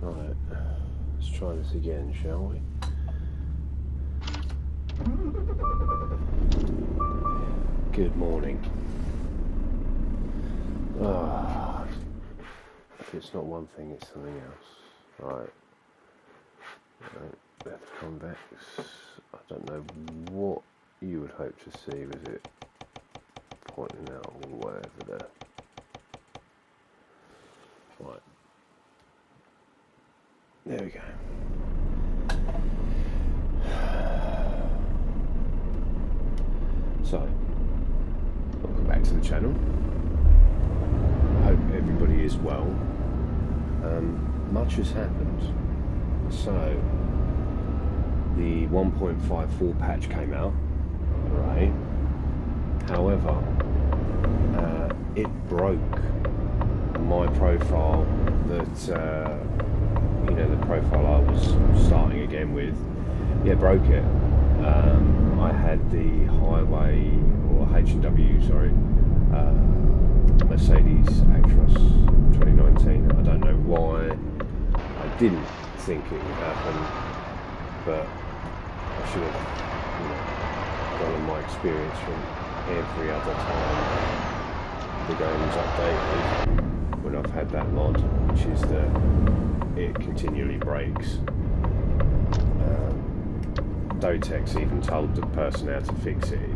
Right, let's try this again, shall we? Good morning. If it's not one thing, it's something else. Right. Left convex. I don't know what you would hope to see with it pointing out all the way over there. Right. There we go. So, welcome back to the channel. I hope everybody is well. Much has happened. So, the 1.54 patch came out, right? However, it broke my profile that, the profile I was starting again with. Yeah, broke it. I had the highway, or H&W, sorry, Mercedes Actros 2019. I don't know why I didn't think it would happen, but I should have, gone on my experience from every other time the game's updated when I've had that mod, which is that it continually breaks. Dotex even told the person how to fix it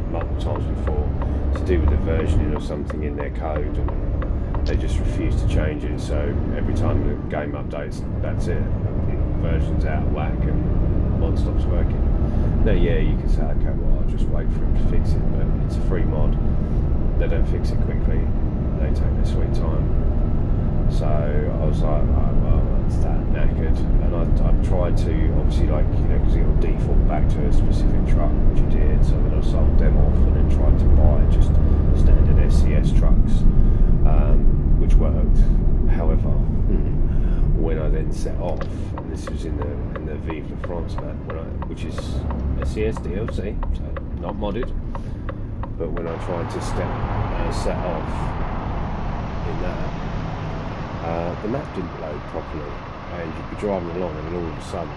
multiple times before, to do with the versioning or something in their code, and they just refuse to change it. So every time the game updates, that's it. The version's out of whack and mod stops working. Now, yeah, you can say, okay, well, I'll just wait for him to fix it, but it's a free mod. They don't fix it quickly. They take their sweet time. So I was like, right, well, that's that knackered. And I tried to, obviously, because it'll default back to a specific truck, which it did. So then I sold them off and then tried to buy just standard SCS trucks, which worked. However, when I then set off, and this was in the Vive la France map, which is SCS DLC, so not modded. But when I tried to set off in that, the map didn't load properly, and you'd be driving along and then all of a sudden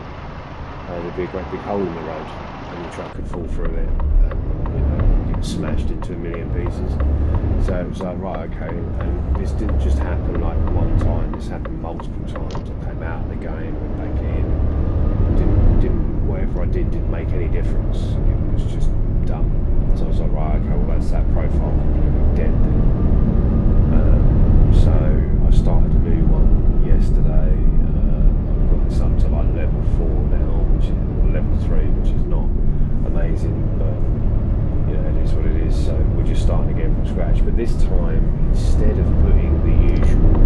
there'd be a great big hole in the road and your truck could fall through it and get smashed into a million pieces. So it was like, right, okay, and this didn't just happen like one time, this happened multiple times. I came out of the game, went back in, didn't whatever I did didn't make any difference. It was just done. So I was like, right, okay, well that's that profile completely dead then. So I started a new one yesterday. I've got this up to like level 4 now, or level 3, which is not amazing, but it is what it is. So we're just starting again from scratch. But this time, instead of putting the usual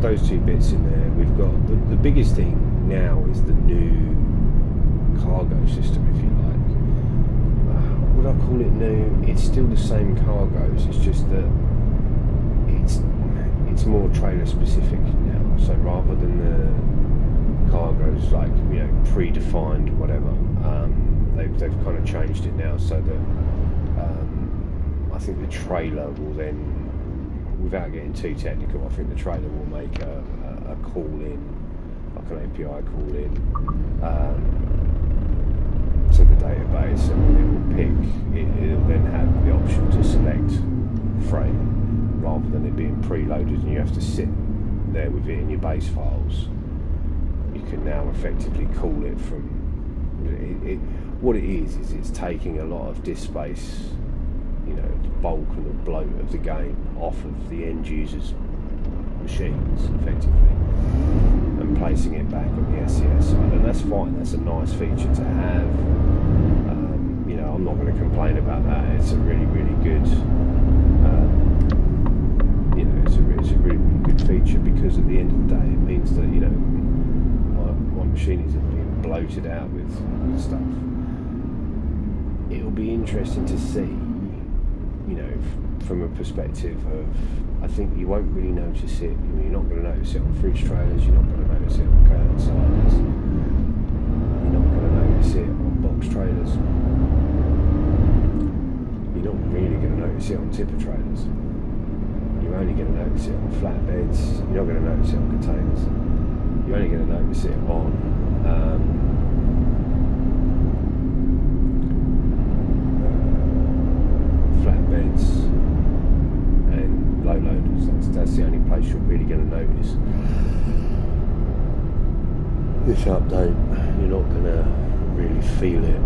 those two bits in there. We've got the biggest thing now is the new cargo system, if you like. Would I call it new? It's still the same cargoes. It's just that it's more trailer specific now. So rather than the cargoes like predefined whatever, they've kind of changed it now so that I think the trailer will then, without getting too technical, I think the trailer will make a call in, like an API call in to the database, and then it will pick. It'll then have the option to select freight rather than it being preloaded and you have to sit there with it in your base files. You can now effectively call it from. What it is it's taking a lot of disk space, the bulk and the bloat of the game off of the end user's machines, effectively, and placing it back on the SES side, and that's fine. That's a nice feature to have. I'm not going to complain about that. It's a really, really good. It's a really, really good feature, because at the end of the day, it means that my machine isn't being bloated out with stuff. It'll be interesting to see, from a perspective of, I think you won't really notice it. You're not going to notice it on fridge trailers. You're not going to notice it on curtain siders. You're not going to notice it on box trailers. You're not really going to notice it on tipper trailers. You're only going to notice it on flatbeds. You're not going to notice it on containers. You're only going to notice it on flatbeds and low loaders. That's the only place you're really going to notice this update. You're not going to really feel it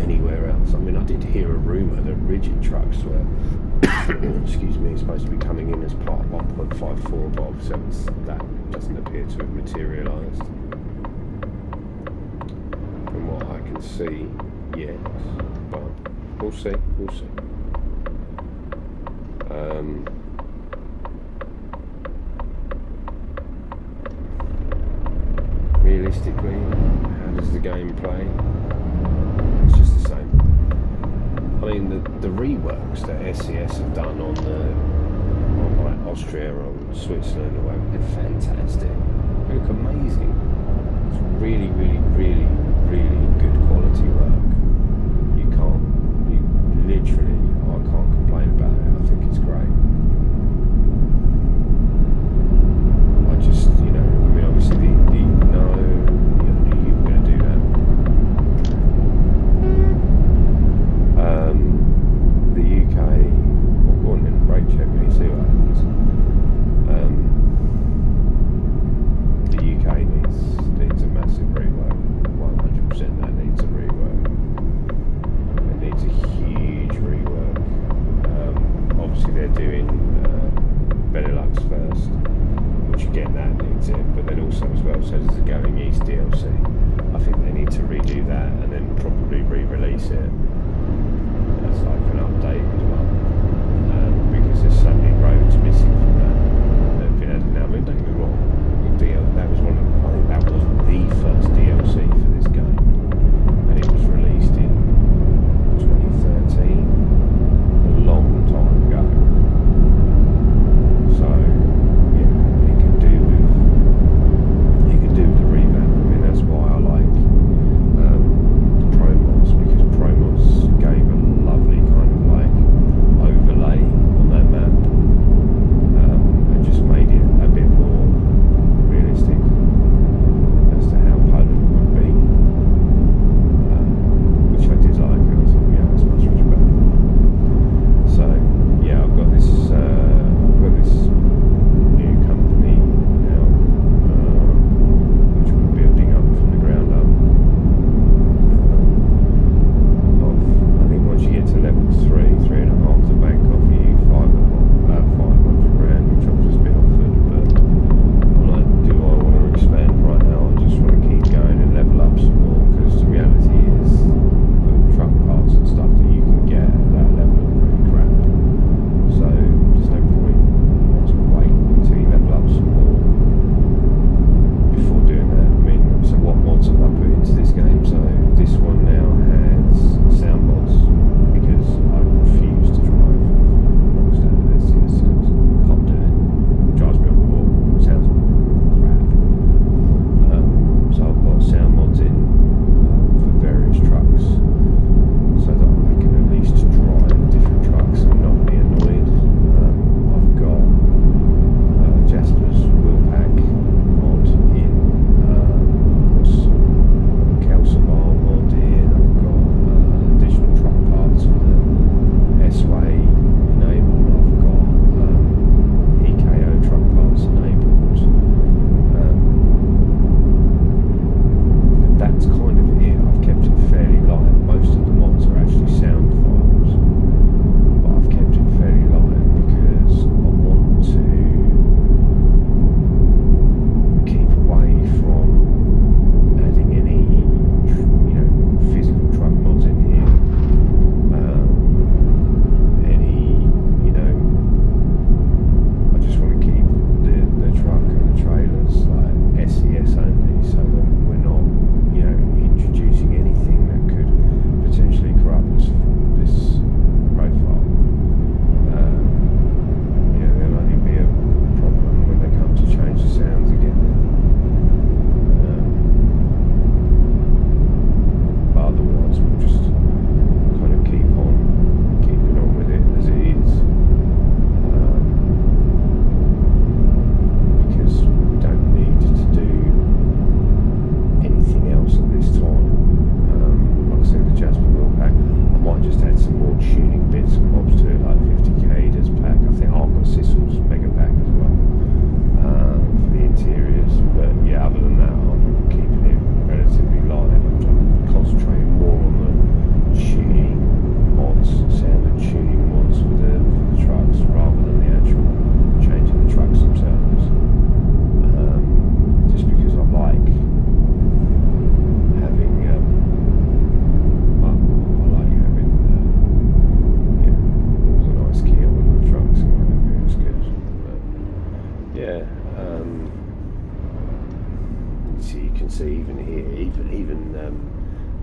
anywhere else. I mean, I did hear a rumour that rigid trucks were excuse me, supposed to be coming in as part of 1.54, but obviously that doesn't appear to have materialised. From what I can see, yes, but we'll see. Realistically, how does the game play? It's just the same. I mean, the reworks that SES have done on like Austria or Switzerland or whatever, they're fantastic. They look amazing. It's really, really, really, really good quality work. I can't complain about it. I think it's great. I just, obviously you were going to do that. The UK, well, go on then, brake check me, see what happens. The UK needs a massive rework. 100% that needs a rework.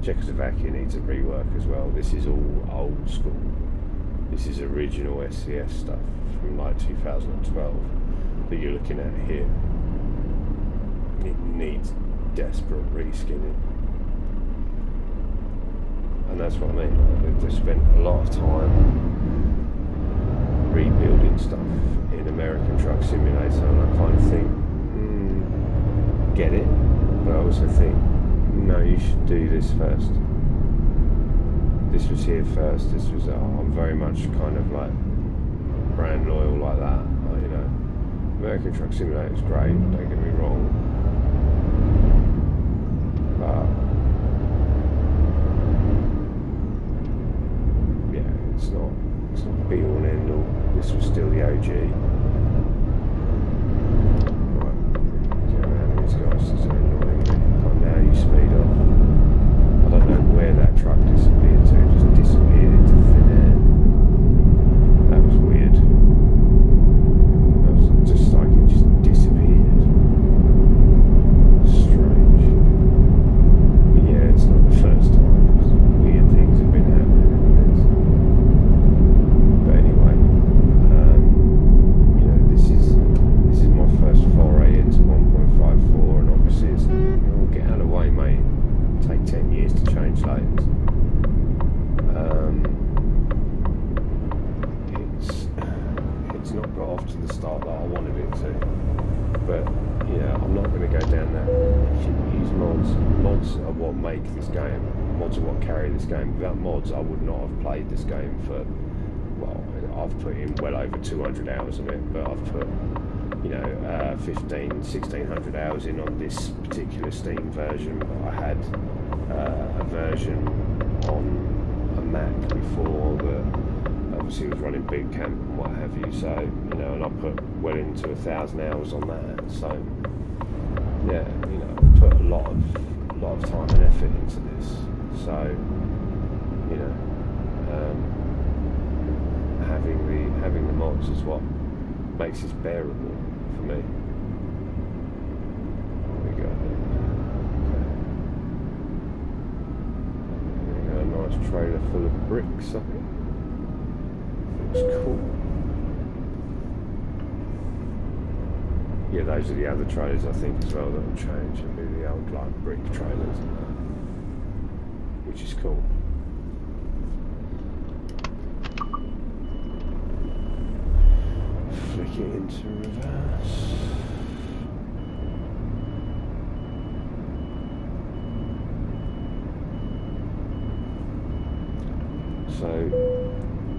Czechoslovakia needs a rework as well. This is all old school. This is original SCS stuff from like 2012 that you're looking at here. It needs desperate reskinning. And that's what I mean. They've spent a lot of time rebuilding stuff in American Truck Simulator, and I kind of think, get it, but I also think, no, you should do this first. This was here first. This was, I'm very much kind of like brand loyal like that. You know, American Truck Simulator is great, don't get me wrong, but yeah, it's not be all and end all. This was still the OG. Right, get around these guys, they're annoying me. Oh, now you speed up. I don't know where that truck disappeared to, it just disappeared into thin air. That was weird. That was just like it just disappeared. Strange. But yeah, it's not the first time. Weird things have been happening in this. But anyway, you know, this is my first foray into 1.54, and obviously it's, get out of the way, mate. Take 10 years to change lanes. It's not got off to the start that I wanted it to, but yeah, I'm not going to go down that. Use mods. Mods are what make this game. Mods are what carry this game. Without mods, I would not have played this game for. Well, I've put in well over 200 hours of it, but I've put 1,600 hours in on this particular Steam version, but I had a version on a Mac before that obviously was running boot camp and what have you, so and I put well into 1,000 hours on that, so yeah, I've put a lot of time and effort into this, so having the mods is what makes this bearable for me. There we go. Okay. A nice trailer full of bricks, I think. Looks cool. Yeah, those are the other trailers I think as well that will change. It'll be the old like brick trailers and that, which is cool. Flick it into reverse. So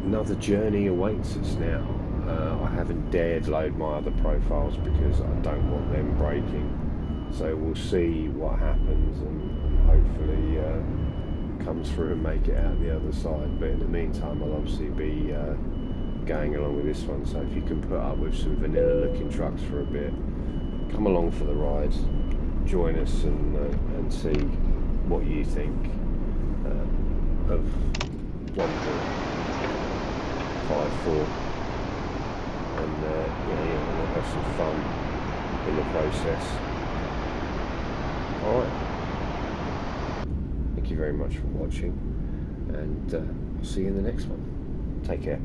another journey awaits us now. I haven't dared load my other profiles because I don't want them breaking. So we'll see what happens and hopefully comes through and make it out the other side. But in the meantime, I'll obviously be going along with this one, so if you can put up with some vanilla looking trucks for a bit, come along for the ride, join us and see what you think of 1.54, and we'll have some fun in the process. Alright, thank you very much for watching, and I'll see you in the next one. Take care.